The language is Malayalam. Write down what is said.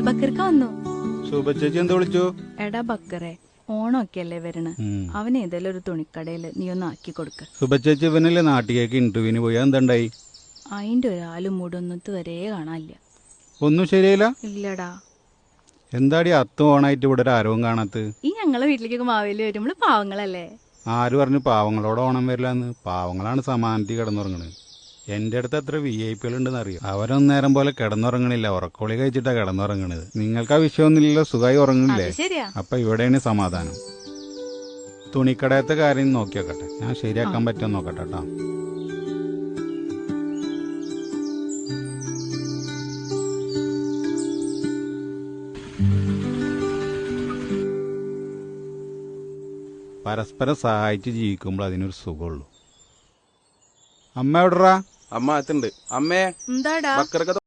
ബക്കർക്ക വന്നു. ശോഭച്ചേച്ചി എന്താ വിളിച്ചു? എടാ ബക്കറെ, ഓണമൊക്കെ അല്ലേ വരണ, അവൻ ഏതെങ്കിലും ഒരു തുണിക്കടയില് നീ ഒന്ന് ആക്കി കൊടുക്ക. ശുഭച്ചേച്ചി ഇവനല്ലേ നാട്ടിലേക്ക് ഇന്റർവ്യൂവിന് പോയി, എന്തുണ്ടായി? അതിന്റെ ഒരാളും മൂടൊന്നത്ത് വരെ കാണാനില്ല. ഒന്നും ശരിയായില്ല? ഇല്ലടാ. എന്താടി അത്ത് ഓണായിട്ട് ഇവിടെ ഒരു ആരവും കാണാത്ത? ഈ ഞങ്ങളെ വീട്ടിലേക്ക് മാവേലി വരുമ്പോൾ പാവങ്ങളല്ലേ. ആര് പറഞ്ഞു പാവങ്ങളോട് ഓണം വരില്ലാന്ന്? പാവങ്ങളാണ് സമാനത്തി കിടന്നുറങ്ങണത്. എൻ്റെ അടുത്ത് എത്ര VIP ഉണ്ടെന്ന് അറിയാം. അവരൊന്നേരം പോലെ കിടന്നുറങ്ങണില്ല, ഉറക്കോളി കഴിച്ചിട്ടാ കിടന്നുറങ്ങണത്. നിങ്ങൾക്ക് ആ വിഷയമൊന്നുമില്ലല്ലോ, സുഖമായി ഉറങ്ങില്ലേ? അപ്പൊ ഇവിടെയാണ് സമാധാനം. തുണിക്കടയത്തെ കാര്യം നോക്കി നോക്കട്ടെ, ഞാൻ ശരിയാക്കാൻ പറ്റുമോ നോക്കട്ടെ കേട്ടോ. പരസ്പരം സഹായിച്ച് ജീവിക്കുമ്പോൾ അതിനൊരു സുഖമുള്ളൂ. അമ്മ എവിടെടാ? അമ്മ എത്തുണ്ട്. അമ്മേ, എന്താടാ? ബക്കറൊക്കെ